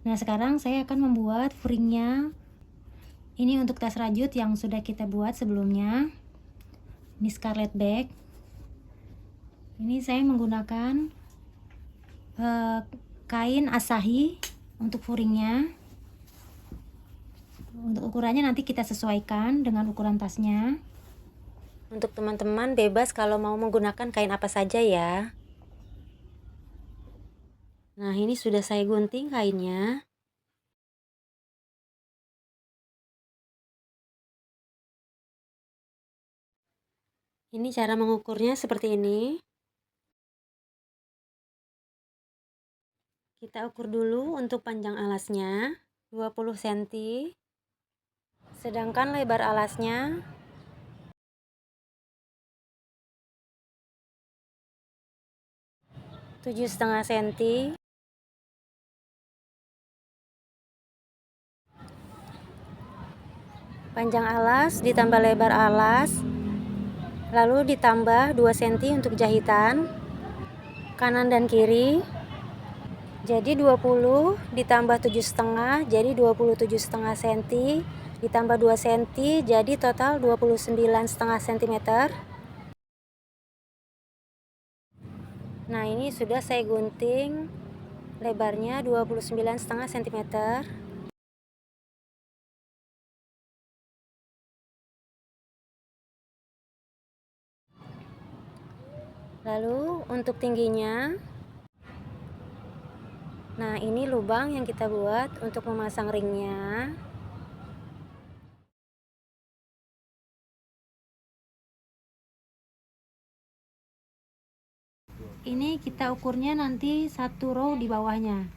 Nah, sekarang saya akan membuat furingnya. Ini untuk tas rajut yang sudah kita buat sebelumnya. Ini scarlet bag. Ini saya menggunakan kain asahi untuk furingnya. Untuk ukurannya nanti kita sesuaikan dengan ukuran tasnya. Untuk teman-teman bebas kalau mau menggunakan kain apa saja ya. Nah, ini sudah saya gunting kainnya. Ini cara mengukurnya seperti ini. Kita ukur dulu untuk panjang alasnya 20 cm. Sedangkan lebar alasnya 7,5 cm. Panjang alas ditambah lebar alas, lalu ditambah 2 cm untuk jahitan kanan dan kiri. Jadi 20 ditambah 7,5 jadi 27,5 cm, ditambah 2 cm jadi total 29,5 cm. Nah, ini sudah saya gunting lebarnya 29,5 cm. Lalu untuk tingginya, nah ini lubang yang kita buat untuk memasang ringnya. Ini kita ukurnya nanti 1 row di bawahnya.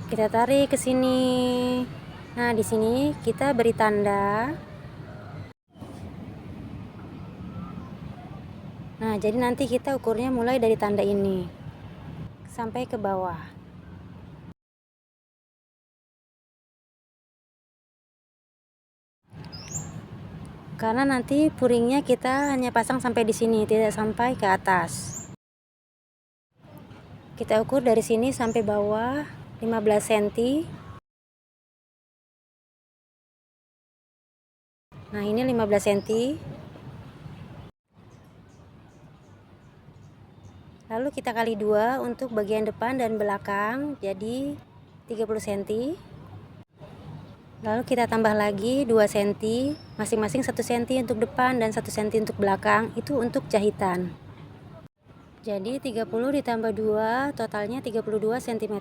Kita tarik ke sini. Nah, di sini kita beri tanda. Nah, jadi nanti kita ukurnya mulai dari tanda ini sampai ke bawah. Karena nanti puringnya kita hanya pasang sampai di sini, tidak sampai ke atas. Kita ukur dari sini sampai bawah 15 cm. Nah, ini 15 cm. Lalu kita kali 2 untuk bagian depan dan belakang, jadi 30 cm. Lalu kita tambah lagi 2 cm, masing-masing 1 cm untuk depan dan 1 cm untuk belakang, itu untuk jahitan. Jadi 30 ditambah 2, totalnya 32 cm.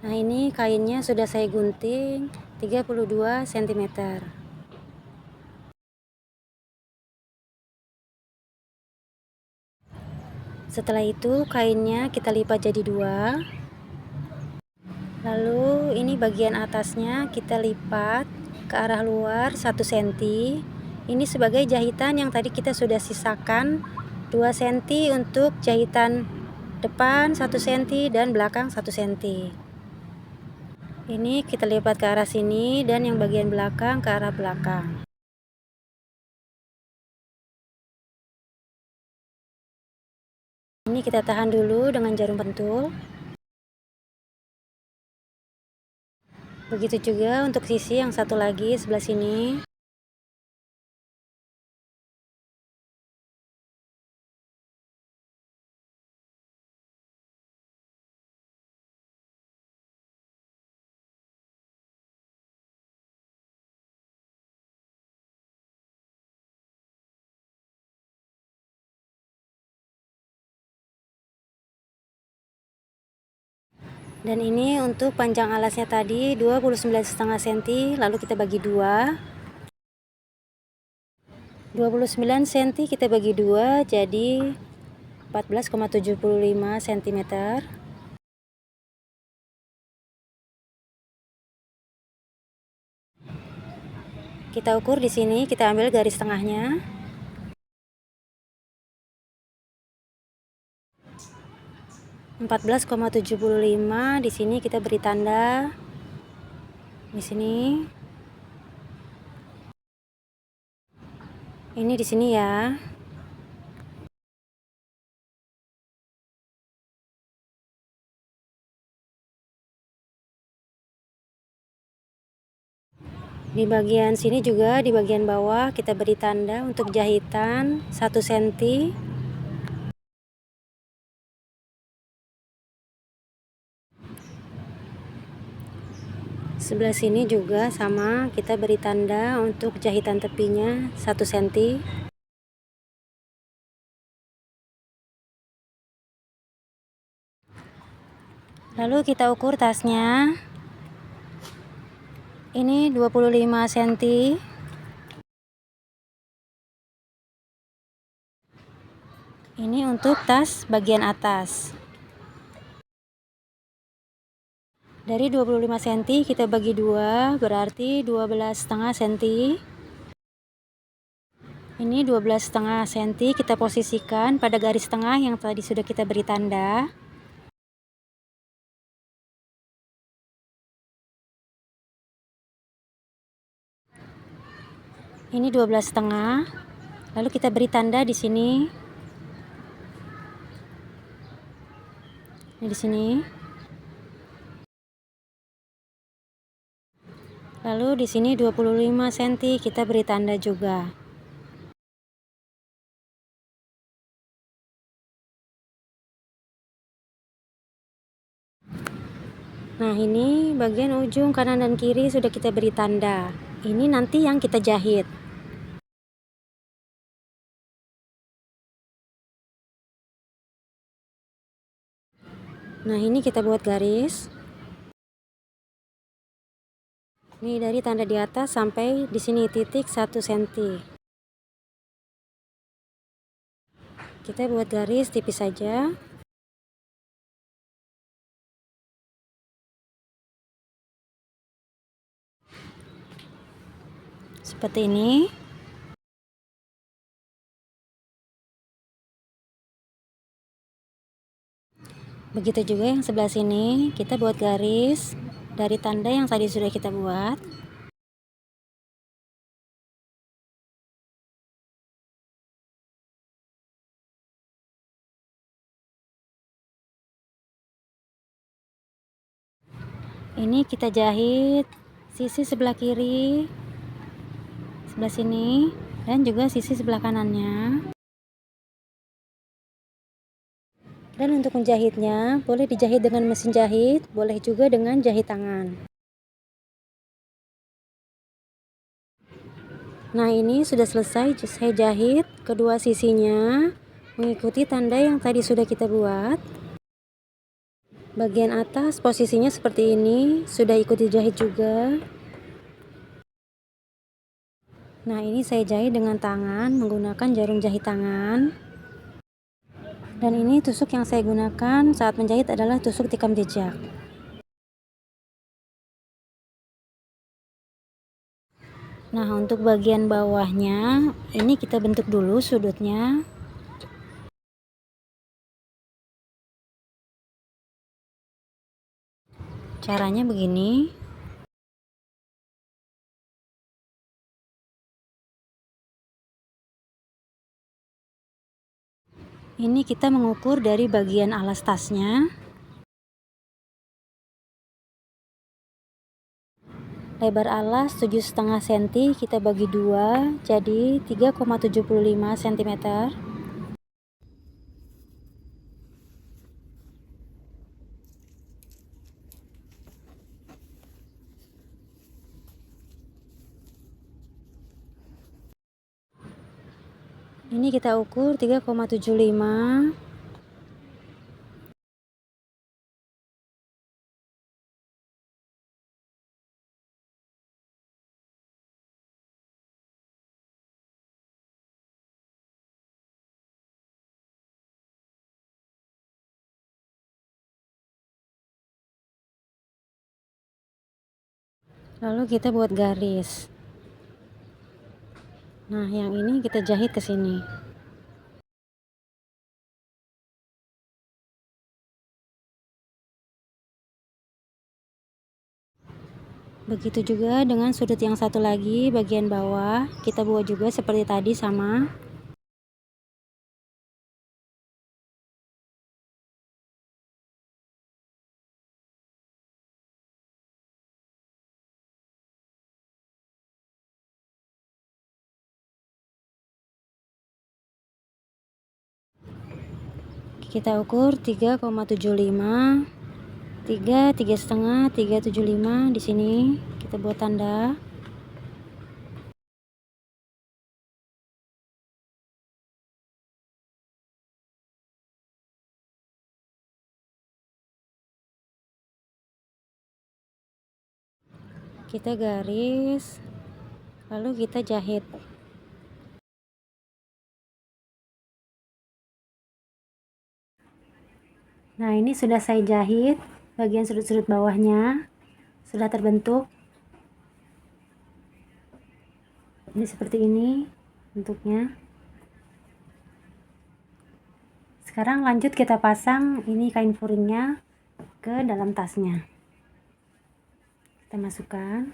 Nah, ini kainnya sudah saya gunting 32 cm. Setelah itu kainnya kita lipat jadi 2. Lalu ini bagian atasnya kita lipat ke arah luar 1 cm. Ini sebagai jahitan yang tadi kita sudah sisakan 2 cm untuk jahitan depan 1 cm dan belakang 1 cm. Ini kita lipat ke arah sini dan yang bagian belakang ke arah belakang. Ini kita tahan dulu dengan jarum pentul. Begitu juga untuk sisi yang satu lagi sebelah sini. Dan ini untuk panjang alasnya tadi 29,5 cm, lalu kita bagi 2. 29 cm kita bagi 2 jadi 14,75 cm. Kita ukur di sini, kita ambil garis tengahnya. 14,75 di sini kita beri tanda. Di sini. Ini di sini ya. Di bagian sini juga, di bagian bawah kita beri tanda untuk jahitan 1 cm. Sebelah sini juga sama, kita beri tanda untuk jahitan tepinya 1 cm. Lalu kita ukur tasnya. Ini 25 cm. Ini untuk tas bagian atas. Dari 25 cm kita bagi 2, berarti 12,5 cm. Ini 12,5 cm kita posisikan pada garis tengah yang tadi sudah kita beri tanda. Ini 12,5. Lalu kita beri tanda di sini. Ini di sini. Lalu di sini 25 cm kita beri tanda juga. Nah, ini bagian ujung kanan dan kiri sudah kita beri tanda. Ini nanti yang kita jahit. Nah, ini kita buat garis. Ini dari tanda di atas sampai di sini titik 1 cm. Kita buat garis tipis saja. Seperti ini. Begitu juga yang sebelah sini, kita buat garis dari tanda yang tadi sudah kita buat. Ini kita jahit sisi sebelah kiri, sebelah sini, dan juga sisi sebelah kanannya. Dan untuk menjahitnya, boleh dijahit dengan mesin jahit, boleh juga dengan jahit tangan. Nah, ini sudah selesai saya jahit kedua sisinya, mengikuti tanda yang tadi sudah kita buat. Bagian atas posisinya seperti ini, sudah ikut dijahit juga. Nah, ini saya jahit dengan tangan, menggunakan jarum jahit tangan. Dan ini tusuk yang saya gunakan saat menjahit adalah tusuk tikam jejak. Nah, untuk bagian bawahnya, ini kita bentuk dulu sudutnya. Caranya begini. Ini kita mengukur dari bagian alas tasnya. Lebar alas 7,5 cm, kita bagi 2, jadi 3,75 cm. Ini kita ukur 3,75. Lalu kita buat garis. Nah, yang ini kita jahit ke sini. Begitu juga dengan sudut yang satu lagi, bagian bawah, kita buat juga seperti tadi sama. Kita ukur 3,75, 3,5, 3,75 di sini. Kita buat tanda. Kita garis, lalu kita jahit. Nah, ini sudah saya jahit, bagian sudut-sudut bawahnya sudah terbentuk. Ini seperti ini bentuknya. Sekarang lanjut kita pasang ini kain furingnya ke dalam tasnya. Kita masukkan.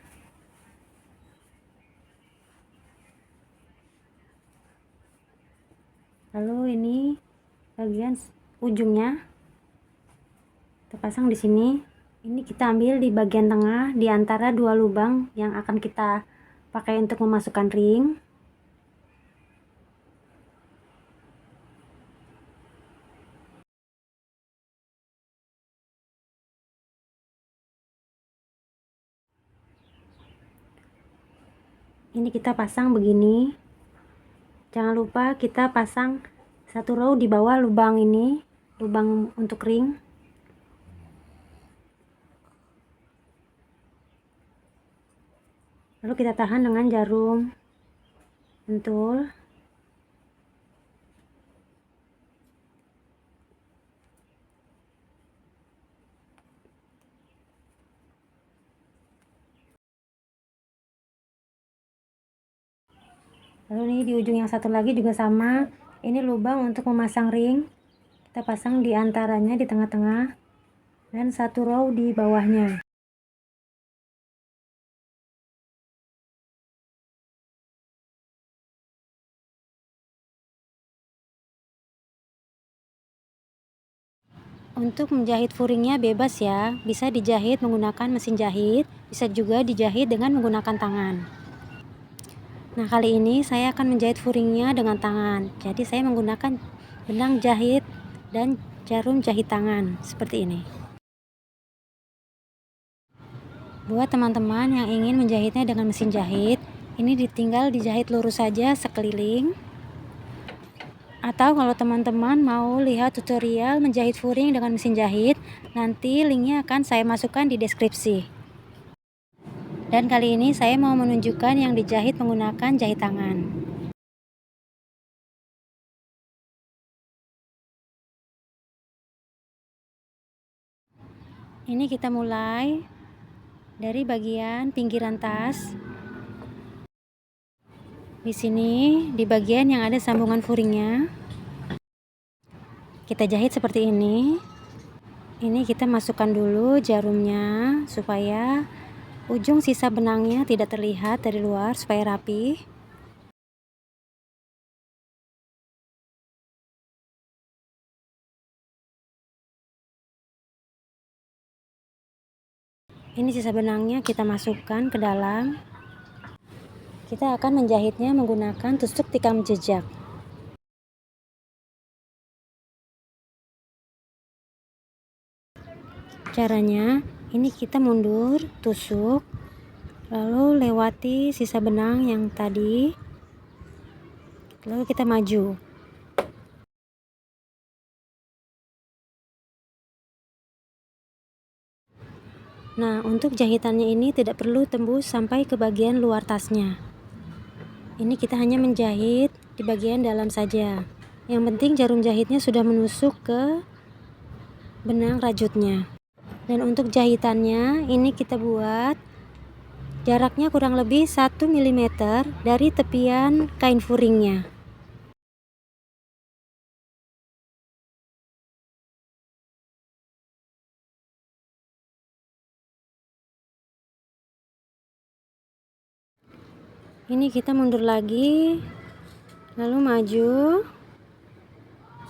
Lalu ini bagian ujungnya kita pasang di sini. Ini kita ambil di bagian tengah di antara dua lubang yang akan kita pakai untuk memasukkan ring. Ini kita pasang begini. Jangan lupa kita pasang satu row di bawah lubang ini, lubang untuk ring. Lalu kita tahan dengan jarum pentul. Lalu ini di ujung yang satu lagi juga sama. Ini lubang untuk memasang ring. Kita pasang di antaranya di tengah-tengah dan satu row di bawahnya. Untuk menjahit furingnya bebas ya, bisa dijahit menggunakan mesin jahit, bisa juga dijahit dengan menggunakan tangan. Nah, kali ini saya akan menjahit furingnya dengan tangan. Jadi saya menggunakan benang jahit dan jarum jahit tangan seperti ini. Buat teman-teman yang ingin menjahitnya dengan mesin jahit, ini tinggal dijahit lurus saja sekeliling. Atau kalau teman-teman mau lihat tutorial menjahit furing dengan mesin jahit, nanti linknya akan saya masukkan di deskripsi. Dan kali ini saya mau menunjukkan yang dijahit menggunakan jahit tangan. Ini kita mulai dari bagian pinggiran tas. Di sini di bagian yang ada sambungan furingnya, kita jahit seperti ini. Ini kita masukkan dulu jarumnya supaya ujung sisa benangnya tidak terlihat dari luar, supaya rapi. Ini sisa benangnya kita masukkan ke dalam. Kita akan menjahitnya menggunakan tusuk tikam jejak. Caranya, ini kita mundur, tusuk, lalu lewati sisa benang yang tadi, lalu kita maju. Nah, untuk jahitannya ini tidak perlu tembus sampai ke bagian luar tasnya. Ini kita hanya menjahit di bagian dalam saja. Yang penting jarum jahitnya sudah menusuk ke benang rajutnya. Dan untuk jahitannya ini kita buat jaraknya kurang lebih 1 mm dari tepian kain furingnya. Ini kita mundur lagi, lalu maju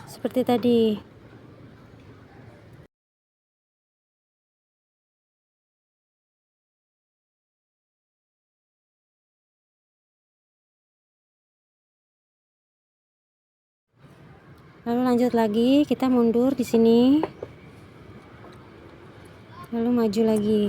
seperti tadi. Lalu lanjut lagi, kita mundur di sini. Lalu maju lagi.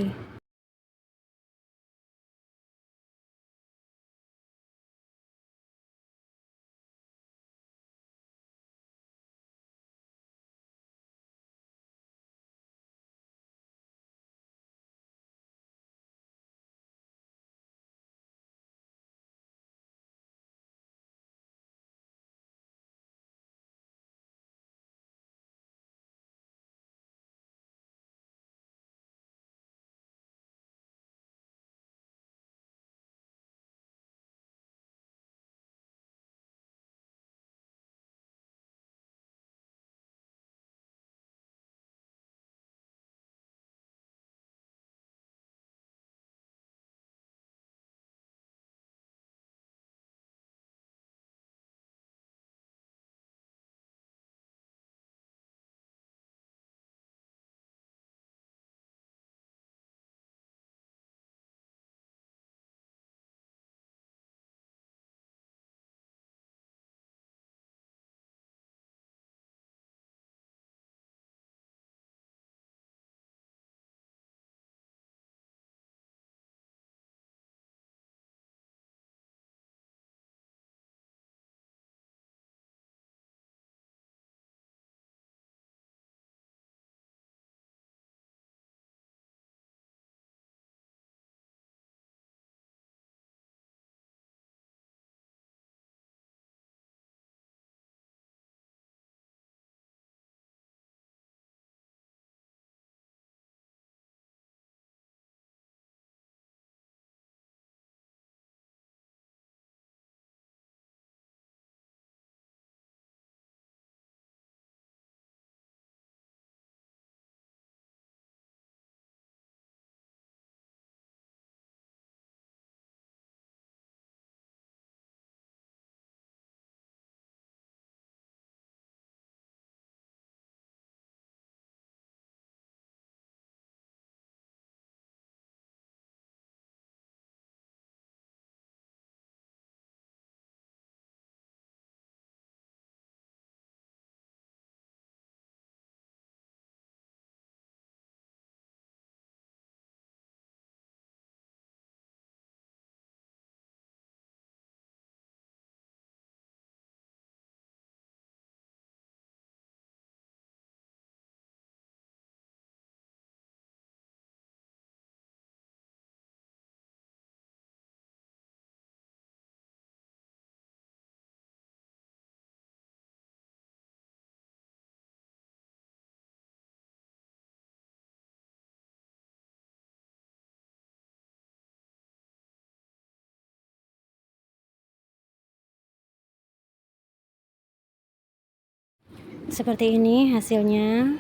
Seperti ini hasilnya.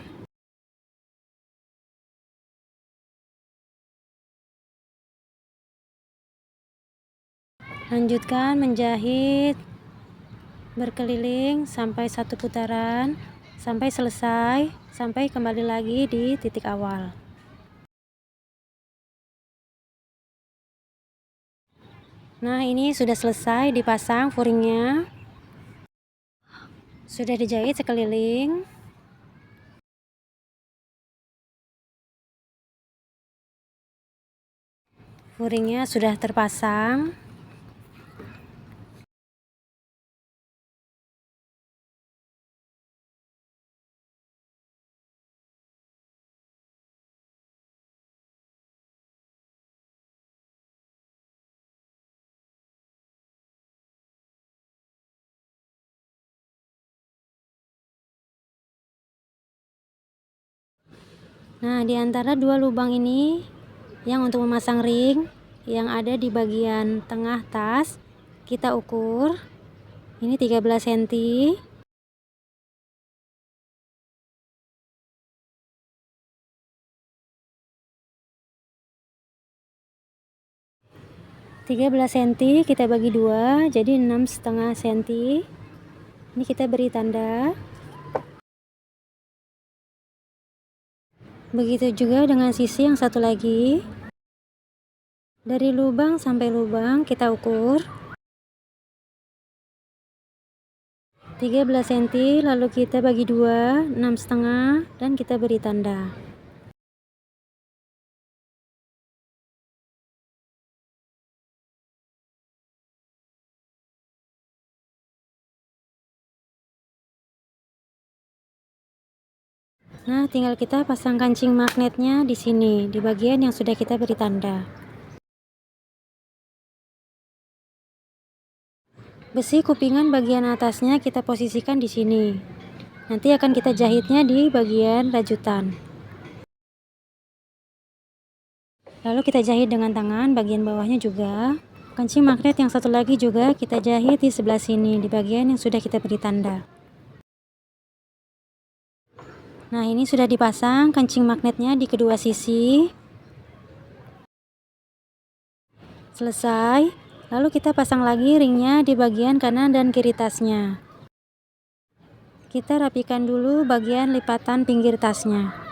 Lanjutkan menjahit berkeliling sampai 1 putaran, sampai selesai, sampai kembali lagi di titik awal. Nah, ini sudah selesai dipasang furingnya. Sudah dijahit sekeliling. Furingnya sudah terpasang. Nah, di antara dua lubang ini yang untuk memasang ring yang ada di bagian tengah tas, kita ukur. Ini 13 cm. cm kita bagi 2, jadi 6,5 cm. Ini kita beri tanda. Begitu juga dengan sisi yang satu lagi. Dari lubang sampai lubang kita ukur. 13 cm, lalu kita bagi 2, 6,5, dan kita beri tanda. Nah, tinggal kita pasang kancing magnetnya di sini, di bagian yang sudah kita beri tanda. Besi kupingan bagian atasnya kita posisikan di sini. Nanti akan kita jahitnya di bagian rajutan. Lalu kita jahit dengan tangan bagian bawahnya juga. Kancing magnet yang satu lagi juga kita jahit di sebelah sini, di bagian yang sudah kita beri tanda. Nah, ini sudah dipasang kancing magnetnya di kedua sisi. Selesai. Lalu kita pasang lagi ringnya di bagian kanan dan kiri tasnya. Kita rapikan dulu bagian lipatan pinggir tasnya.